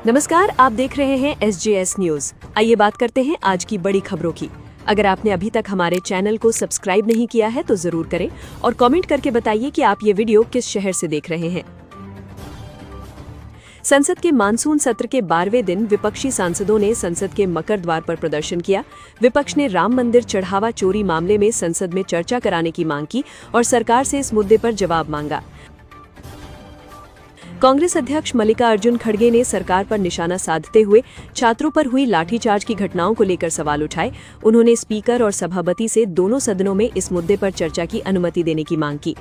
नमस्कार, आप देख रहे हैं SJS न्यूज। आइए बात करते हैं आज की बड़ी खबरों की। अगर आपने अभी तक हमारे चैनल को सब्सक्राइब नहीं किया है तो जरूर करें और कमेंट करके बताइए कि आप ये वीडियो किस शहर से देख रहे हैं। संसद के मानसून सत्र के 12वें दिन विपक्षी सांसदों ने संसद के मकर द्वार पर प्रदर्शन किया। विपक्ष ने राम मंदिर चढ़ावा चोरी मामले में संसद में चर्चा कराने की मांग की और सरकार से इस मुद्दे पर जवाब मांगा। कांग्रेस अध्यक्ष मल्लिकार्जुन खड़गे ने सरकार पर निशाना साधते हुए छात्रों पर हुई लाठीचार्ज की घटनाओं को लेकर सवाल उठाए। उन्होंने स्पीकर और सभापति से दोनों सदनों में इस मुद्दे पर चर्चा की अनुमति देने की मांग की।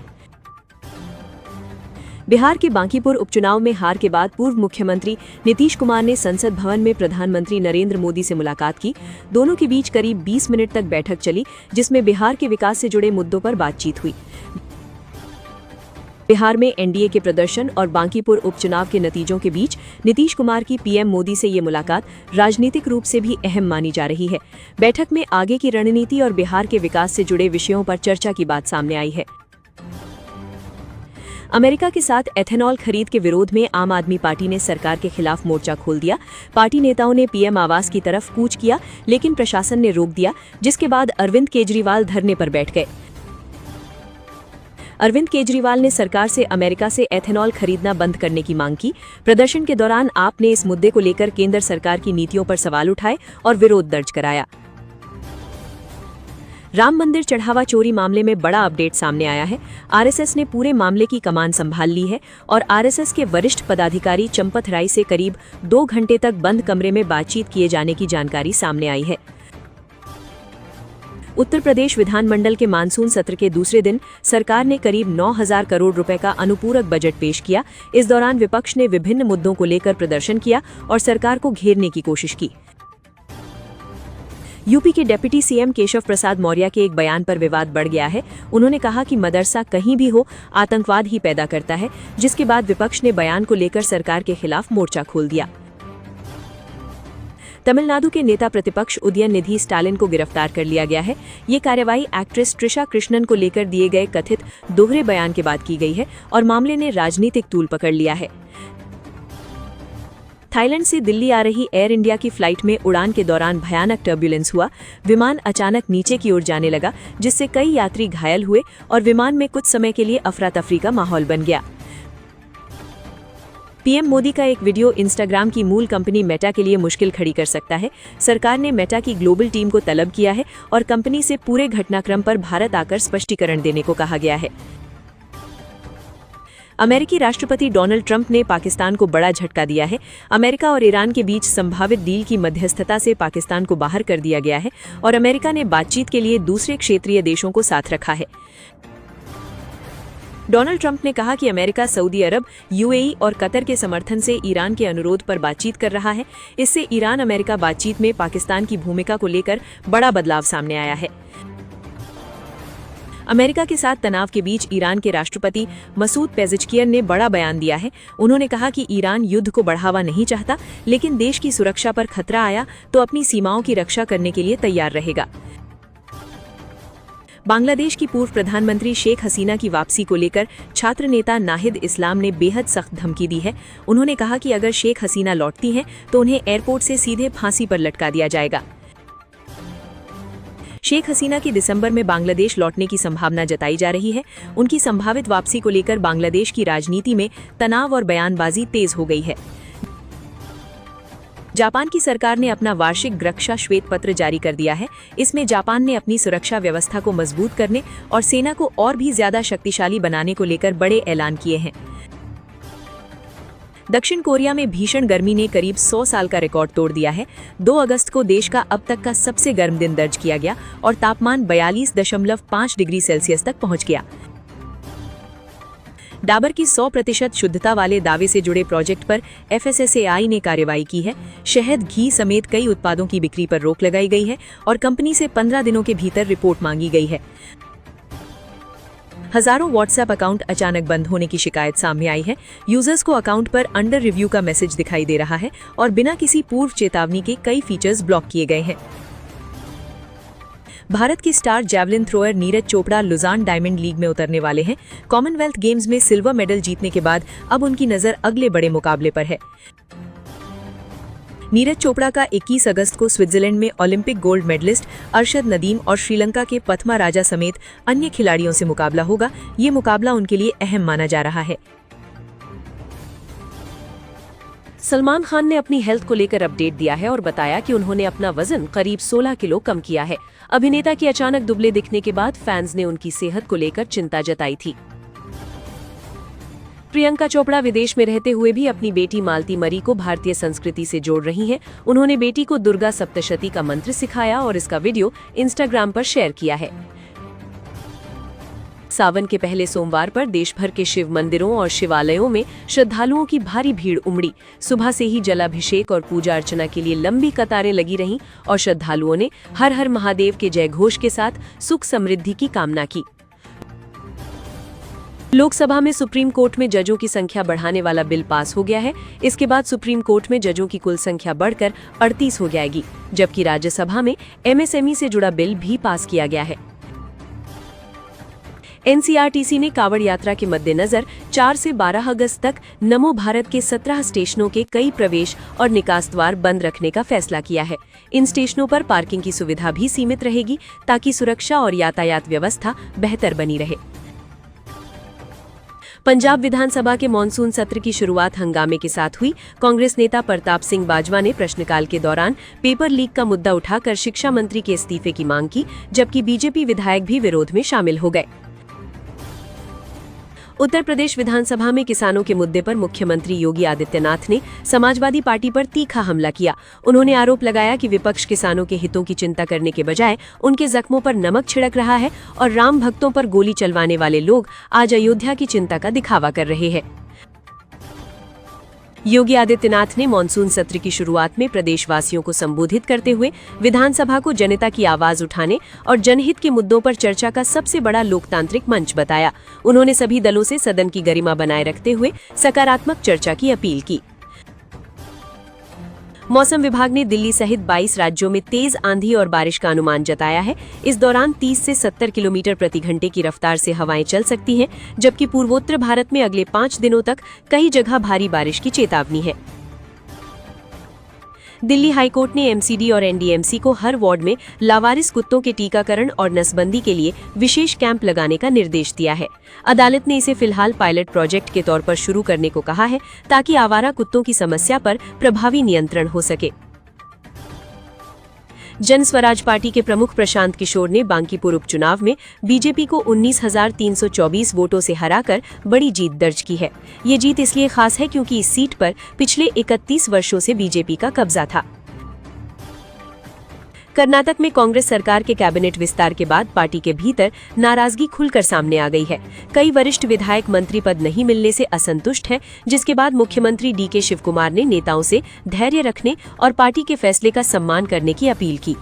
बिहार के बांकीपुर उपचुनाव में हार के बाद पूर्व मुख्यमंत्री नीतीश कुमार ने संसद भवन में प्रधानमंत्री नरेंद्र मोदी से मुलाकात की। दोनों के बीच करीब 20 मिनट तक बैठक चली, जिसमें बिहार के विकास से जुड़े मुद्दों पर बातचीत हुई। बिहार में एनडीए के प्रदर्शन और बांकीपुर उपचुनाव के नतीजों के बीच नीतीश कुमार की पीएम मोदी से ये मुलाकात राजनीतिक रूप से भी अहम मानी जा रही है। बैठक में आगे की रणनीति और बिहार के विकास से जुड़े विषयों पर चर्चा की बात सामने आई है। अमेरिका के साथ एथेनॉल खरीद के विरोध में आम आदमी पार्टी ने सरकार के खिलाफ मोर्चा खोल दिया। पार्टी नेताओं ने पीएम आवास की तरफ कूच किया, लेकिन प्रशासन ने रोक दिया, जिसके बाद अरविंद केजरीवाल धरने पर बैठ गए। अरविंद केजरीवाल ने सरकार से अमेरिका से एथेनॉल खरीदना बंद करने की मांग की। प्रदर्शन के दौरान आप ने इस मुद्दे को लेकर केंद्र सरकार की नीतियों पर सवाल उठाए और विरोध दर्ज कराया। राम मंदिर चढ़ावा चोरी मामले में बड़ा अपडेट सामने आया है। आरएसएस ने पूरे मामले की कमान संभाल ली है और आरएसएस के वरिष्ठ पदाधिकारी चंपत राय से करीब 2 घंटे तक बंद कमरे में बातचीत किए जाने की जानकारी सामने आई है। उत्तर प्रदेश विधानमंडल के मानसून सत्र के दूसरे दिन सरकार ने करीब 9,000 करोड़ रुपए का अनुपूरक बजट पेश किया। इस दौरान विपक्ष ने विभिन्न मुद्दों को लेकर प्रदर्शन किया और सरकार को घेरने की कोशिश की। यूपी के डिप्टी सीएम केशव प्रसाद मौर्य के एक बयान पर विवाद बढ़ गया है। उन्होंने कहा कि मदरसा कहीं भी हो आतंकवाद ही पैदा करता है, जिसके बाद विपक्ष ने बयान को लेकर सरकार के खिलाफ मोर्चा खोल दिया। तमिलनाडु के नेता प्रतिपक्ष उदयनिधि स्टालिन को गिरफ्तार कर लिया गया है। ये कार्रवाई एक्ट्रेस ट्रिशा कृष्णन को लेकर दिए गए कथित दोहरे बयान के बाद की गई है और मामले ने राजनीतिक तूल पकड़ लिया है। थाईलैंड से दिल्ली आ रही एयर इंडिया की फ्लाइट में उड़ान के दौरान भयानक टर्ब्यूलेंस हुआ। विमान अचानक नीचे की ओर जाने लगा, जिससे कई यात्री घायल हुए और विमान में कुछ समय के लिए अफरा तफरी का माहौल बन गया। पीएम मोदी का एक वीडियो इंस्टाग्राम की मूल कंपनी मेटा के लिए मुश्किल खड़ी कर सकता है। सरकार ने मेटा की ग्लोबल टीम को तलब किया है और कंपनी से पूरे घटनाक्रम पर भारत आकर स्पष्टीकरण देने को कहा गया है। अमेरिकी राष्ट्रपति डोनाल्ड ट्रंप ने पाकिस्तान को बड़ा झटका दिया है। अमेरिका और ईरान के बीच संभावित डील की मध्यस्थता से पाकिस्तान को बाहर कर दिया गया है और अमेरिका ने बातचीत के लिए दूसरे क्षेत्रीय देशों को साथ रखा है। डोनाल्ड ट्रंप ने कहा कि अमेरिका सऊदी अरब, यूएई और कतर के समर्थन से ईरान के अनुरोध पर बातचीत कर रहा है। इससे ईरान अमेरिका बातचीत में पाकिस्तान की भूमिका को लेकर बड़ा बदलाव सामने आया है। अमेरिका के साथ तनाव के बीच ईरान के राष्ट्रपति मसूद पेज़ेश्कियन ने बड़ा बयान दिया है। उन्होंने कहा कि ईरान युद्ध को बढ़ावा नहीं चाहता, लेकिन देश की सुरक्षा पर खतरा आया तो अपनी सीमाओं की रक्षा करने के लिए तैयार रहेगा। बांग्लादेश की पूर्व प्रधानमंत्री शेख हसीना की वापसी को लेकर छात्र नेता नाहिद इस्लाम ने बेहद सख्त धमकी दी है। उन्होंने कहा कि अगर शेख हसीना लौटती हैं तो उन्हें एयरपोर्ट से सीधे फांसी पर लटका दिया जाएगा। शेख हसीना की दिसंबर में बांग्लादेश लौटने की संभावना जताई जा रही है। उनकी संभावित वापसी को लेकर बांग्लादेश की राजनीति में तनाव और बयानबाजी तेज हो गई है। जापान की सरकार ने अपना वार्षिक रक्षा श्वेत पत्र जारी कर दिया है। इसमें जापान ने अपनी सुरक्षा व्यवस्था को मजबूत करने और सेना को और भी ज्यादा शक्तिशाली बनाने को लेकर बड़े ऐलान किए हैं। दक्षिण कोरिया में भीषण गर्मी ने करीब 100 साल का रिकॉर्ड तोड़ दिया है। 2 अगस्त को देश का अब तक का सबसे गर्म दिन दर्ज किया गया और तापमान 42.5 डिग्री सेल्सियस तक पहुंच गया। डाबर की 100% शुद्धता वाले दावे से जुड़े प्रोजेक्ट पर FSSAI ने कार्रवाई की है। शहद, घी समेत कई उत्पादों की बिक्री पर रोक लगाई गई है और कंपनी से 15 दिनों के भीतर रिपोर्ट मांगी गई है। हजारों व्हाट्सएप अकाउंट अचानक बंद होने की शिकायत सामने आई है। यूजर्स को अकाउंट पर अंडर रिव्यू का मैसेज दिखाई दे रहा है और बिना किसी पूर्व चेतावनी के कई फीचर्स ब्लॉक किए गए हैं। भारत के star javelin thrower Neeraj Chopra Lausanne Diamond League में उतरने वाले हैं। कॉमनवेल्थ गेम्स में सिल्वर मेडल जीतने के बाद अब उनकी नजर अगले बड़े मुकाबले पर है। नीरज चोपड़ा का 21 अगस्त को स्विट्जरलैंड में Olympic gold medalist Arshad Nadeem और श्रीलंका के पथमा राजा समेत अन्य खिलाड़ियों से मुकाबला होगा। ये मुकाबला उनके लिए अहम माना जा रहा है। सलमान खान ने अपनी हेल्थ को लेकर अपडेट दिया है और बताया कि उन्होंने अपना वजन करीब 16 किलो कम किया है। अभिनेता के अचानक दुबले दिखने के बाद फैंस ने उनकी सेहत को लेकर चिंता जताई थी। प्रियंका चोपड़ा विदेश में रहते हुए भी अपनी बेटी मालती मरी को भारतीय संस्कृति से जोड़ रही हैं। उन्होंने बेटी को दुर्गा सप्तशती का मंत्र सिखाया और इसका वीडियो इंस्टाग्राम पर शेयर किया है। सावन के पहले सोमवार पर देश भर के शिव मंदिरों और शिवालयों में श्रद्धालुओं की भारी भीड़ उमड़ी। सुबह से ही जलाभिषेक और पूजा अर्चना के लिए लंबी कतारें लगी रहीं और श्रद्धालुओं ने हर हर महादेव के जयघोष के साथ सुख समृद्धि की कामना की। लोकसभा में सुप्रीम कोर्ट में जजों की संख्या बढ़ाने वाला बिल पास हो गया है। इसके बाद सुप्रीम कोर्ट में जजों की कुल संख्या बढ़कर 38 हो जाएगी, जबकि राज्यसभा में एमएसएमई से जुड़ा बिल भी पास किया गया है। एनसीआरटीसी ने कांवड़ यात्रा के मद्देनजर 4 से 12 अगस्त तक नमो भारत के 17 स्टेशनों के कई प्रवेश और निकास द्वार बंद रखने का फैसला किया है। इन स्टेशनों पर पार्किंग की सुविधा भी सीमित रहेगी ताकि सुरक्षा और यातायात व्यवस्था बेहतर बनी रहे। पंजाब विधानसभा के मॉनसून सत्र की शुरुआत हंगामे के साथ हुई। कांग्रेस नेता प्रताप सिंह बाजवा ने प्रश्नकाल के दौरान पेपर लीक का मुद्दा उठाकर शिक्षा मंत्री के इस्तीफे की मांग की, जबकि बीजेपी विधायक भी विरोध में शामिल हो गए। उत्तर प्रदेश विधानसभा में किसानों के मुद्दे पर मुख्यमंत्री योगी आदित्यनाथ ने समाजवादी पार्टी पर तीखा हमला किया। उन्होंने आरोप लगाया कि विपक्ष किसानों के हितों की चिंता करने के बजाय उनके जख्मों पर नमक छिड़क रहा है और राम भक्तों पर गोली चलवाने वाले लोग आज अयोध्या की चिंता का दिखावा कर रहे हैं। योगी आदित्यनाथ ने मॉनसून सत्र की शुरुआत में प्रदेशवासियों को संबोधित करते हुए विधानसभा को जनता की आवाज उठाने और जनहित के मुद्दों पर चर्चा का सबसे बड़ा लोकतांत्रिक मंच बताया। उन्होंने सभी दलों से सदन की गरिमा बनाए रखते हुए सकारात्मक चर्चा की अपील की। मौसम विभाग ने दिल्ली सहित 22 राज्यों में तेज आंधी और बारिश का अनुमान जताया है। इस दौरान 30 से 70 किलोमीटर प्रति घंटे की रफ्तार से हवाएं चल सकती हैं, जबकि पूर्वोत्तर भारत में अगले 5 दिनों तक कई जगह भारी बारिश की चेतावनी है। दिल्ली हाईकोर्ट ने एमसीडी और एनडीएमसी को हर वार्ड में लावारिस कुत्तों के टीकाकरण और नसबंदी के लिए विशेष कैंप लगाने का निर्देश दिया है। अदालत ने इसे फिलहाल पायलट प्रोजेक्ट के तौर पर शुरू करने को कहा है, ताकि आवारा कुत्तों की समस्या पर प्रभावी नियंत्रण हो सके। जन स्वराज पार्टी के प्रमुख प्रशांत किशोर ने बांकीपुर उपचुनाव में बीजेपी को 19,324 वोटों से हराकर बड़ी जीत दर्ज की है। ये जीत इसलिए खास है क्योंकि इस सीट पर पिछले 31 वर्षों से बीजेपी का कब्जा था। कर्नाटक में कांग्रेस सरकार के कैबिनेट विस्तार के बाद पार्टी के भीतर नाराजगी खुलकर सामने आ गई है। कई वरिष्ठ विधायक मंत्री पद नहीं मिलने से असंतुष्ट हैं, जिसके बाद मुख्यमंत्री डीके शिवकुमार ने नेताओं से धैर्य रखने और पार्टी के फैसले का सम्मान करने की अपील की।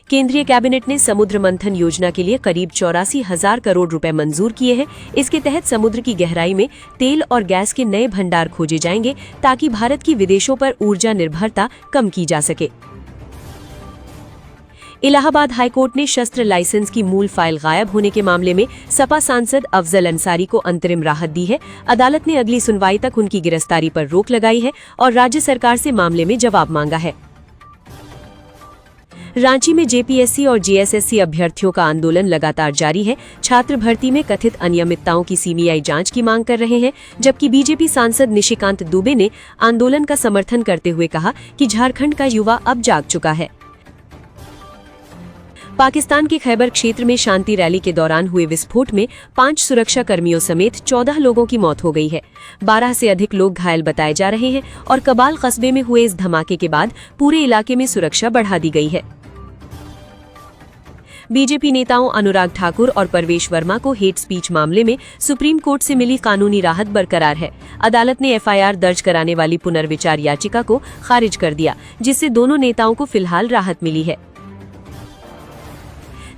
केंद्रीय कैबिनेट ने समुद्र मंथन योजना के लिए करीब 84,000 करोड़ रुपए मंजूर किए हैं। इसके तहत समुद्र की गहराई में तेल और गैस के नए भंडार खोजे जाएंगे, ताकि भारत की विदेशों पर ऊर्जा निर्भरता कम की जा सके। इलाहाबाद हाईकोर्ट ने शस्त्र लाइसेंस की मूल फाइल गायब होने के मामले में सपा सांसद अफजल अंसारी को अंतरिम राहत दी है। अदालत ने अगली सुनवाई तक उनकी गिरफ्तारी पर रोक लगाई है और राज्य सरकार से मामले में जवाब मांगा है। रांची में जेपीएससी और जेएसएससी अभ्यर्थियों का आंदोलन लगातार जारी है। छात्र भर्ती में कथित अनियमितताओं की सीबीआई जांच की मांग कर रहे हैं, जबकि बीजेपी सांसद निशिकांत दुबे ने आंदोलन का समर्थन करते हुए कहा कि झारखंड का युवा अब जाग चुका है। पाकिस्तान के खैबर क्षेत्र में शांति रैली के दौरान हुए विस्फोट में 5 सुरक्षा कर्मियों समेत 14 लोगों की मौत हो गई है। 12 से अधिक लोग घायल बताए जा रहे हैं और कबाल कस्बे में हुए इस धमाके के बाद पूरे इलाके में सुरक्षा बढ़ा दी गई है। बीजेपी नेताओं अनुराग ठाकुर और परवेश वर्मा को हेट स्पीच मामले में सुप्रीम कोर्ट से मिली कानूनी राहत बरकरार है। अदालत ने एफआईआर दर्ज कराने वाली पुनर्विचार याचिका को खारिज कर दिया, जिससे दोनों नेताओं को फिलहाल राहत मिली है।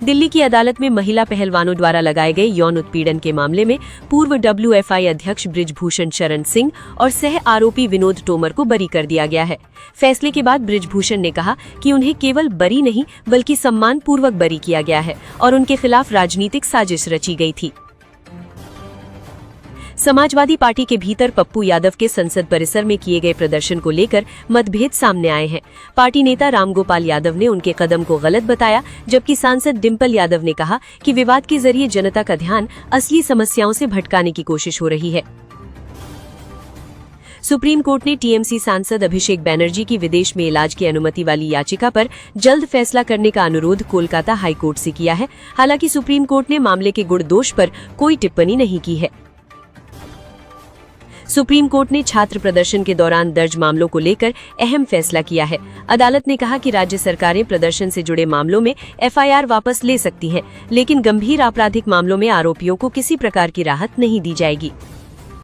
दिल्ली की अदालत में महिला पहलवानों द्वारा लगाए गए यौन उत्पीड़न के मामले में पूर्व डब्ल्यूएफआई अध्यक्ष बृजभूषण शरण सिंह और सह आरोपी विनोद तोमर को बरी कर दिया गया है। फैसले के बाद बृजभूषण ने कहा कि उन्हें केवल बरी नहीं बल्कि सम्मानपूर्वक बरी किया गया है और उनके खिलाफ राजनीतिक साजिश रची गई थी। समाजवादी पार्टी के भीतर पप्पू यादव के संसद परिसर में किए गए प्रदर्शन को लेकर मतभेद सामने आए हैं। पार्टी नेता रामगोपाल यादव ने उनके कदम को गलत बताया, जबकि सांसद डिम्पल यादव ने कहा कि विवाद के जरिए जनता का ध्यान असली समस्याओं से भटकाने की कोशिश हो रही है। सुप्रीम कोर्ट ने टीएमसी सांसद अभिषेक बैनर्जी की विदेश में इलाज की अनुमति वाली याचिका पर जल्द फैसला करने का अनुरोध कोलकाता हाई कोर्ट से किया है। हालांकि सुप्रीम कोर्ट ने मामले के गुण दोष पर कोई टिप्पणी नहीं की है। सुप्रीम कोर्ट ने छात्र प्रदर्शन के दौरान दर्ज मामलों को लेकर अहम फैसला किया है। अदालत ने कहा कि राज्य सरकारें प्रदर्शन से जुड़े मामलों में एफआईआर वापस ले सकती हैं, लेकिन गंभीर आपराधिक मामलों में आरोपियों को किसी प्रकार की राहत नहीं दी जाएगी।